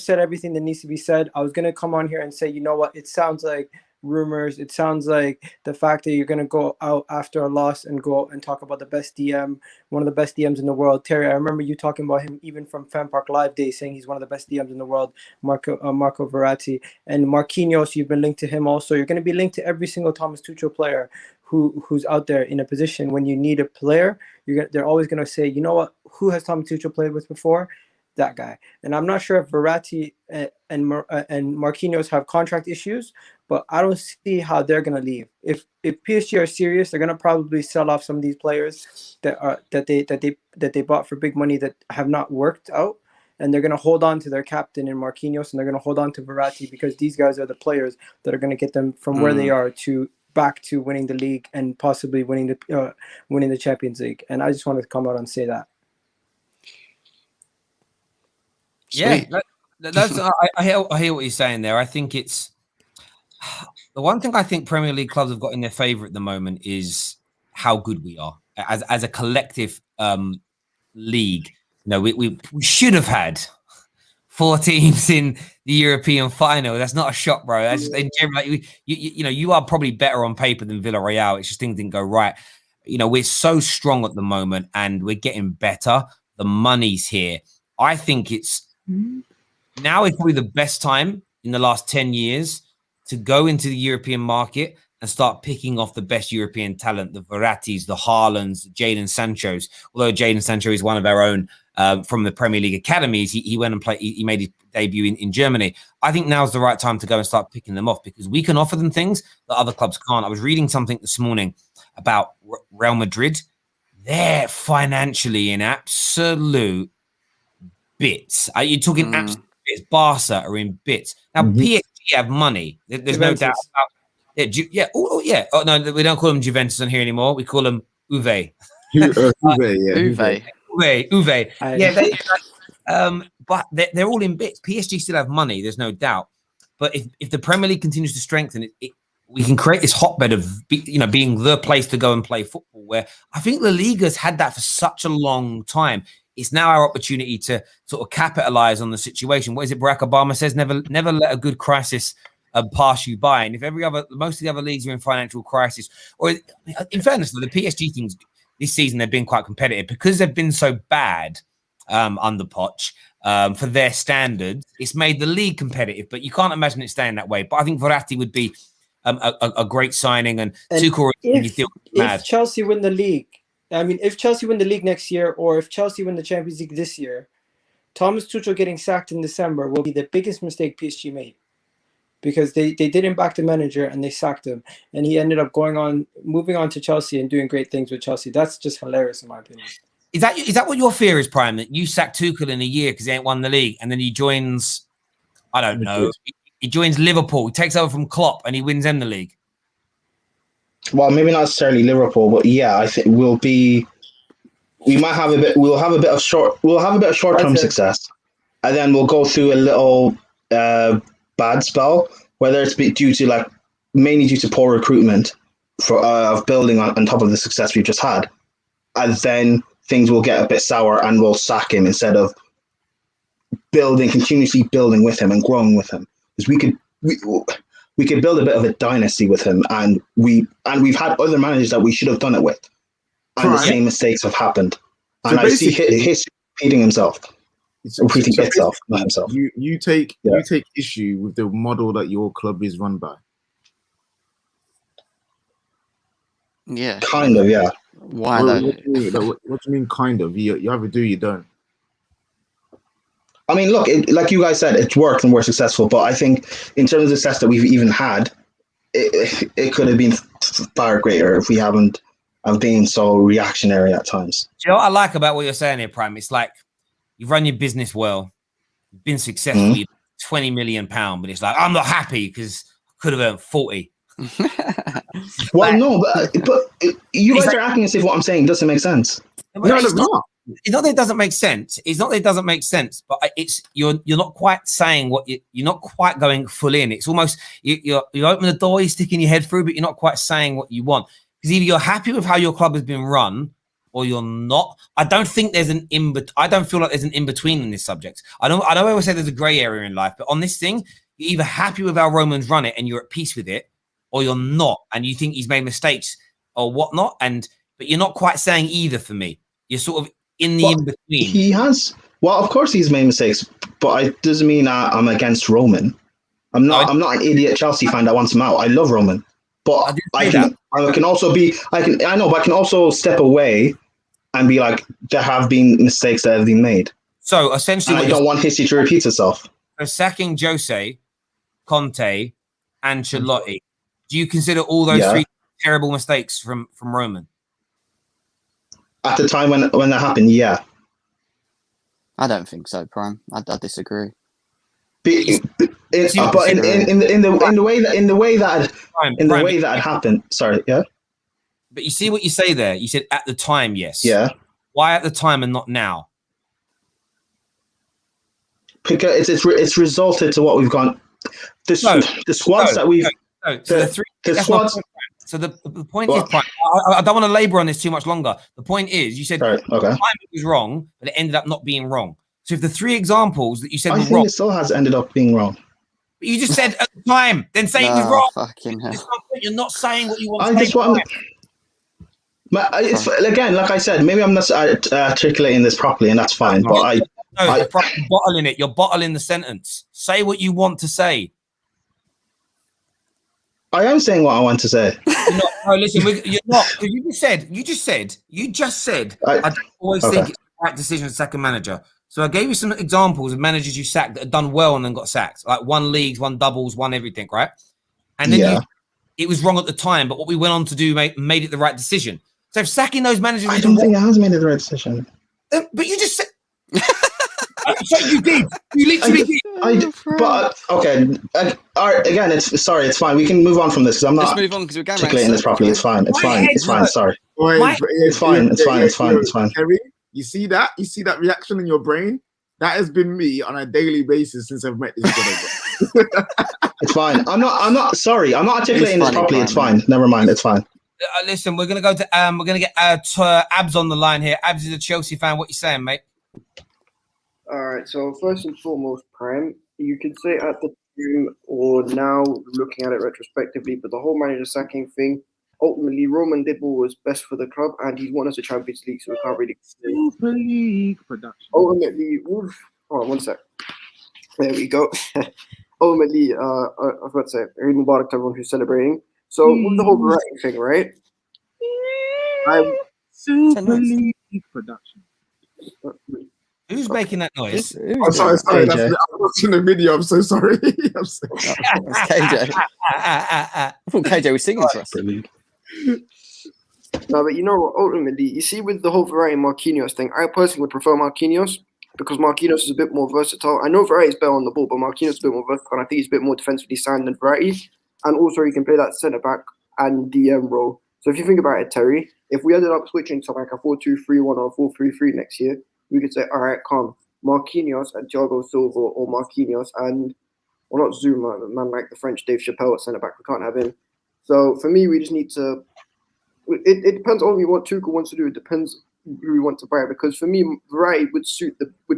said everything that needs to be said. I was gonna come on here and say, you know what? It sounds like rumors. It sounds like the fact that you're gonna go out after a loss and go out and talk about the best DM, one of the best DMs in the world. Terry, I remember you talking about him even from Fan Park Live Day, saying he's one of the best DMs in the world. Marco Verratti and Marquinhos. You've been linked to him also. You're gonna be linked to every single Thomas Tuchel player who's out there in a position when you need a player. They're always gonna say, you know what? Who has Thomas Tuchel played with before? That guy. And I'm not sure if Verratti and Marquinhos have contract issues, but I don't see how they're gonna leave. If PSG are serious, they're gonna probably sell off some of these players that they bought for big money that have not worked out, and they're gonna hold on to their captain in Marquinhos, and they're gonna hold on to Verratti because these guys are the players that are gonna get them from where they are to back to winning the league and possibly winning the Champions League. And I just wanted to come out and say that. Yeah, that's I hear what you're saying there. I think it's the one thing I think Premier League clubs have got in their favour at the moment is how good we are as a collective league. You know, we should have had 4 teams in the European final. That's not a shock, bro. That's just in general, like, you know, you are probably better on paper than Villarreal. It's just things didn't go right. You know, we're so strong at the moment and we're getting better. The money's here. I think it's now is probably the best time in the last 10 years to go into the European market and start picking off the best European talent, the Verrattis, the Haalands, Jadon Sanchos. Although Jadon Sancho is one of our own from the Premier League academies, he went and played. He made his debut in Germany. I think now's the right time to go and start picking them off because we can offer them things that other clubs can't. I was reading something this morning about Real Madrid. They're financially in absolute bits. Are you talking absolute bits? Barca are in bits. Now, PSG have money. There's no doubt about it. Yeah. Oh, no, we don't call them Juventus on here anymore. We call them Uve. Uve. Yeah, but they're all in bits. PSG still have money. There's no doubt. But if the Premier League continues to strengthen it, we can create this hotbed of being the place to go and play football. Where I think La Liga's had that for such a long time. It's now our opportunity to sort of capitalize on the situation. What is it Barack Obama says? Never let a good crisis pass you by. And if most of the other leagues are in financial crisis, or in fairness, the PSG things this season, they've been quite competitive because they've been so bad under Poch for their standards. It's made the league competitive, but you can't imagine it staying that way. But I think Verratti would be a great signing, and Tuchel if Chelsea win the league. I mean, if Chelsea win the league next year, or if Chelsea win the Champions League this year, Thomas Tuchel getting sacked in December will be the biggest mistake PSG made, because they didn't back the manager and they sacked him, and he ended up moving on to Chelsea and doing great things with Chelsea. That's just hilarious in my opinion. Is that what your fear is, Prime? That you sack Tuchel in a year because he ain't won the league, and then he joins, I don't know, he joins Liverpool, he takes over from Klopp, and he wins them the league. Well, maybe not necessarily Liverpool, but yeah, I think we'll have a bit of short-term success, and then we'll go through a little bad spell, whether it's due to mainly due to poor recruitment of building on top of the success we've just had, and then things will get a bit sour and we'll sack him instead of continuously building with him and growing with him, because we could build a bit of a dynasty with him, and we've had other managers that we should have done it with, and the same mistakes have happened. And I see history repeating itself. Not himself. You take issue with the model that your club is run by. Yeah. Kind of, yeah. Why What though? do you mean kind of? You either do, you don't. I mean, look, like you guys said, it's worked and we're successful. But I think in terms of the success that we've even had, it could have been far greater if we haven't been so reactionary at times. Do you know what I like about what you're saying here, Prime? It's like you've run your business well, you've been successful, you've £20 million, but it's like, I'm not happy because I could have earned 40. Well, no, but you guys are acting as if what I'm saying doesn't make sense. No, it's no, not, it's not that it doesn't make sense. It's not that it doesn't make sense, but it's you're not quite saying what you're not quite going full in. It's almost you open the door, you're sticking your head through, but you're not quite saying what you want. Because either you're happy with how your club has been run, or you're not. I don't think there's an I don't feel like there's an in between in this subject. I don't always say there's a grey area in life, but on this thing, you're either happy with how Roman's run it and you're at peace with it, or you're not, and you think he's made mistakes or whatnot. But you're not quite saying either for me. You're sort of in the in between. He has. Well, of course he's made mistakes, but it doesn't mean I'm against Roman. I'm not an idiot Chelsea fan that wants him out. I love Roman, but I can also step away and be like, there have been mistakes that have been made. So essentially, I don't want history to repeat itself. For sacking Jose, Conte, Ancelotti, do you consider all those three terrible mistakes from Roman? At the time when that happened, yeah. I don't think so, Prime. I disagree. In the way that it happened. Sorry, yeah. But you see what you say there. You said at the time, yes. Yeah. Why at the time and not now? Because it's resulted to what we've gone. The squads that we've. The squads. So the point is, I don't want to labour on this too much longer. The point is, you said right, okay. the time was wrong, but it ended up not being wrong. So if the three examples that you said were wrong, I think it still has ended up being wrong. But you just said at the time, then say it was wrong. Fucking hell. You're not saying what you want I to just say. want. It's again, like I said, maybe I'm not articulating this properly, and that's fine. But you're bottling it. You're bottling the sentence. Say what you want to say. I am saying what I want to say. No, listen, you're not. You just said. I don't always think it's the right decision to sack a manager. So I gave you some examples of managers you sacked that had done well and then got sacked, like won leagues, won doubles, won everything, right? And then it was wrong at the time, but what we went on to do made it the right decision. So if sacking those managers, I don't think it has made it the right decision. But you just said. So you did. You literally did. But okay. Again, it's fine. We can move on from this because I'm not move on because we're articulating this properly. It's fine. It's fine. Sorry. It's fine. Kerry, you see that? You see that reaction in your brain? That has been me on a daily basis since I've met this guy. It's fine. I'm not sorry. I'm not articulating this properly. It's fine. Never mind. It's fine. Listen, we're gonna go to we're gonna get Abs on the line here. Abs is a Chelsea fan. What you saying, mate? All right. So first and foremost, Prime, you could say at the time or now looking at it retrospectively, but the whole manager sacking thing, ultimately Roman did what was best for the club, and he's won us a Champions League, so we can't really. Super League production. Ultimately, hold on 1 sec. There we go. Ultimately, I was about to say, Eid Mubarak to everyone who's celebrating. So with the whole variety thing, right? Super League production. Who's making that noise? I'm sorry. I'm watching the video. I'm so sorry. I'm so sorry. That's KJ. I thought KJ was singing for us. No, but you know what? Ultimately, you see, with the whole Verratti and Marquinhos thing, I personally would prefer Marquinhos because Marquinhos is a bit more versatile. I know Verratti is better on the ball, but Marquinhos is a bit more versatile. And I think he's a bit more defensively sound than Verratti. And also, he can play that centre back and DM role. So if you think about it, Terry, if we ended up switching to like a 4-2-3-1 or a 4-3-3 next year, we could say, all right, come Marquinhos and Thiago Silva, or Marquinhos and, well, not Zuma, a man like the French Dave Chappelle at centre back. We can't have him. So for me, we just need to. It depends on what Tuchel wants to do. It depends who we want to buy. Because for me, Verratti would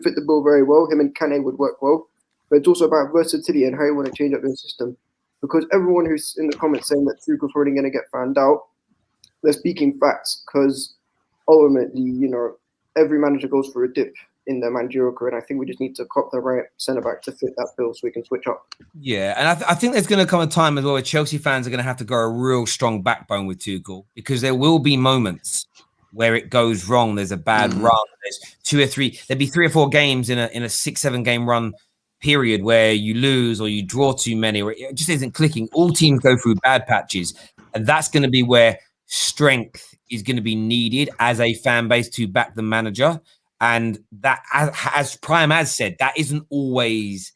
fit the bill very well. Him and Kane would work well. But it's also about versatility and how you want to change up your system. Because everyone who's in the comments saying that Tuchel's already going to get found out, they're speaking facts. Because ultimately, you know, every manager goes through a dip in their managerial career, and I think we just need to cop the right centre back to fit that bill so we can switch up. Yeah, and I think there's going to come a time as well where Chelsea fans are going to have to go a real strong backbone with Tuchel, because there will be moments where it goes wrong. There's a bad run. There's 2 or 3. There'd be 3 or 4 games in a 6-7 game run period where you lose or you draw too many, or it just isn't clicking. All teams go through bad patches, and that's going to be where strength is going to be needed as a fan base to back the manager. And that, as Prime has said, that isn't always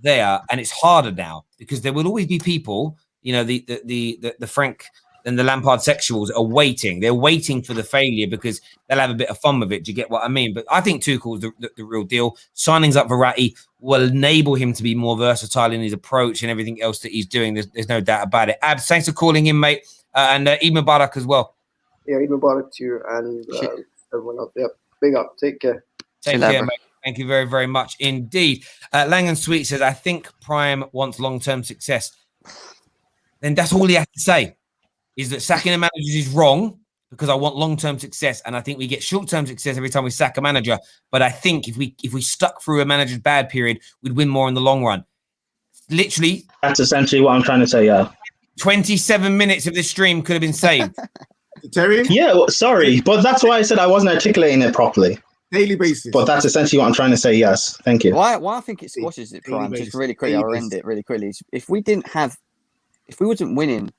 there, and it's harder now because there will always be people the Frank and the Lampard sexuals are waiting. They're waiting for the failure because they'll have a bit of fun with it. Do you get what I mean? But I think Tuchel's the real deal. Signings up Verratti will enable him to be more versatile in his approach and everything else that he's doing. There's no doubt about it. Abs, thanks for calling in, mate. And Eid Mubarak as well. Yeah, Eid Mubarak to you and everyone else. Yep, big up. Take care. Take care, mate. Thank you very, very much indeed. Langan Sweet says, I think Prime wants long-term success. Then that's all he has to say, is that sacking a manager is wrong because I want long-term success. And I think we get short-term success every time we sack a manager. But I think if we stuck through a manager's bad period, we'd win more in the long run. Literally. That's essentially what I'm trying to say, yeah. 27 minutes of this stream could have been saved. Terry? Yeah, well, sorry. But that's why I said I wasn't articulating it properly. Daily basis. But that's essentially what I'm trying to say, yes. Thank you. Why I think it squashes it, Prime, just really quickly, I'll end it really quickly. If we wasn't winning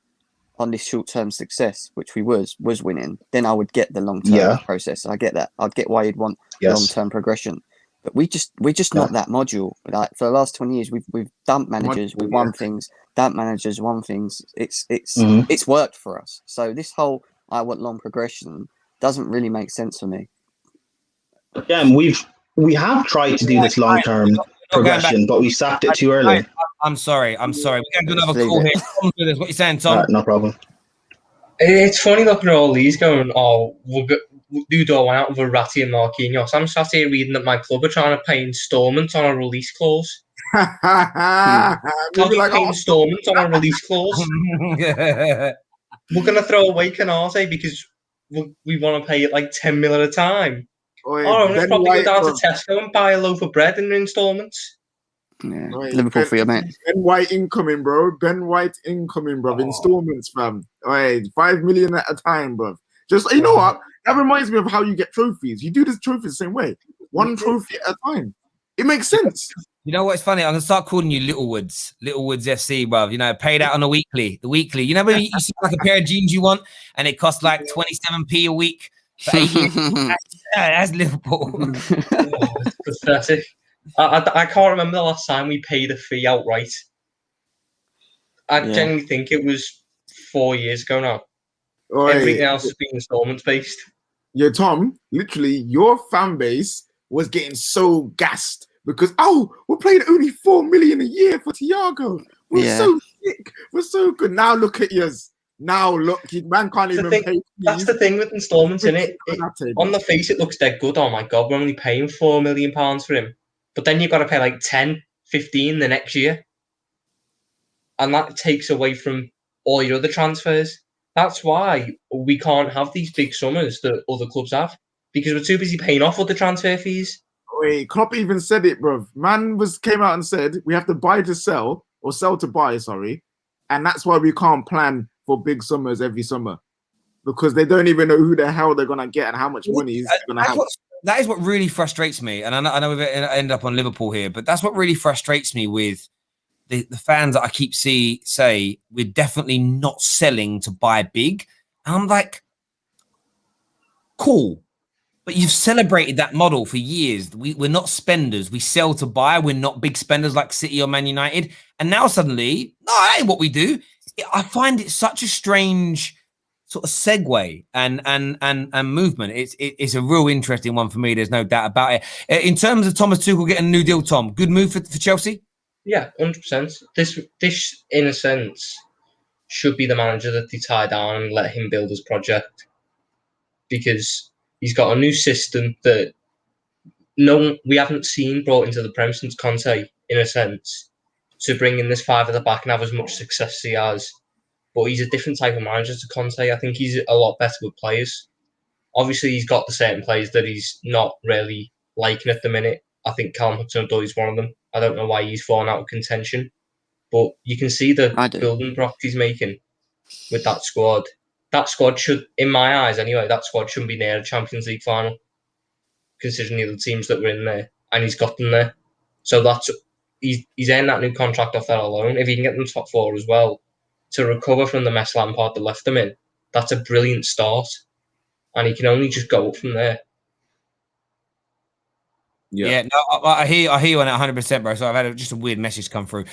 on this short-term success, which we was winning, then I would get the long-term process. I get that. I'd get why you'd want long-term progression. But we're just not that module. Like for the last 20 years, we've dumped managers, we've won things, dumped managers, won things. It's worked for us. So this whole I want long progression doesn't really make sense for me. Again, we have tried to do this long-term progression, but we sacked it too early. I'm sorry. We're going to do another call here. Tom, what are you saying, Tom? Right, no problem. It's funny looking at all these going, we'll do one out of Verratti and Marquinhos. I'm sat here reading that my club are trying to pay instalments on a release clause. How do you pay instalments on a release clause? We're going to throw away Canate because we want to pay it like 10 mil at a time. I'm going to probably go down to Tesco and buy a loaf of bread in instalments. Yeah, Liverpool for you, mate. Ben White incoming, bro. Ben White incoming, bro. Installments, fam. 5 million at a time, bro. Just, you know what? That reminds me of how you get trophies. You do this trophy the same way. One trophy at a time. It makes sense. You know what's funny? I'm going to start calling you Littlewoods FC, bruv. You know, paid out on a weekly. The weekly. You know when you see like a pair of jeans you want and it costs like 27p a week for 8 years? That's Liverpool. Pathetic. I can't remember the last time we paid a fee outright. I genuinely think it was 4 years ago now. Everything else has been installments based. Yeah, Tom, literally, your fan base was getting so gassed because, we're paying only 4 million a year for Thiago. We're so sick. We're so good. Now look at yours. Now look, man can't even pay. That's the thing with installments, innit? On the face, it looks dead good. Oh my God, we're only paying £4 million for him. But then you've got to pay like 10, 15 the next year. And that takes away from all your other transfers. That's why we can't have these big summers that other clubs have. Because we're too busy paying off other transfer fees. Wait, Klopp even said it, bro. Man came out and said we have to buy to sell, or sell to buy, sorry. And that's why we can't plan for big summers every summer. Because they don't even know who the hell they're going to get and how much money is going to have. That is what really frustrates me. And I know we've ended up on Liverpool here, but that's what really frustrates me with the fans that I keep say we're definitely not selling to buy big. And I'm like, cool. But you've celebrated that model for years. We're not spenders. We sell to buy. We're not big spenders like City or Man United. And now suddenly, no, that ain't what we do. I find it such a strange sort of segue and movement. It's a real interesting one for me. There's no doubt about it. In terms of Thomas Tuchel getting a new deal, Tom, good move for Chelsea? Yeah, 100%. This, in a sense, should be the manager that they tie down and let him build his project. Because he's got a new system that we haven't seen brought into the Prem since Conte, in a sense, to bring in this five at the back and have as much success as he has. But he's a different type of manager to Conte. I think he's a lot better with players. Obviously, he's got the certain players that he's not really liking at the minute. I think Callum Hudson-Odoi is one of them. I don't know why he's fallen out of contention. But you can see the building blocks he's making with that squad. That squad should, in my eyes anyway, that squad shouldn't be near a Champions League final, considering the other teams that were in there. And he's got them there. So he's earned that new contract off that alone. If he can get them top four as well, to recover from the mess Lampard that left them in, that's a brilliant start. And he can only just go up from there. Yeah, no, I hear you on it 100%, bro. So I've had just a weird message come through.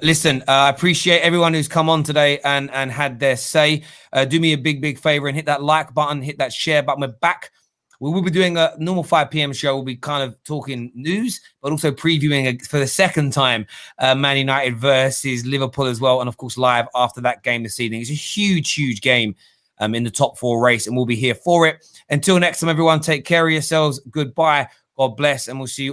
Listen, I appreciate everyone who's come on today and had their say. Do me a big favor and hit that like button, hit that share button. We're back. We will be doing a normal 5 p.m. show. We'll be kind of talking news, but also previewing for the second time Man United versus Liverpool as well. And of course, live after that game this evening. It's a huge game in the top 4 race, and we'll be here for it. Until next time, everyone, take care of yourselves. Goodbye. God bless, and we'll see you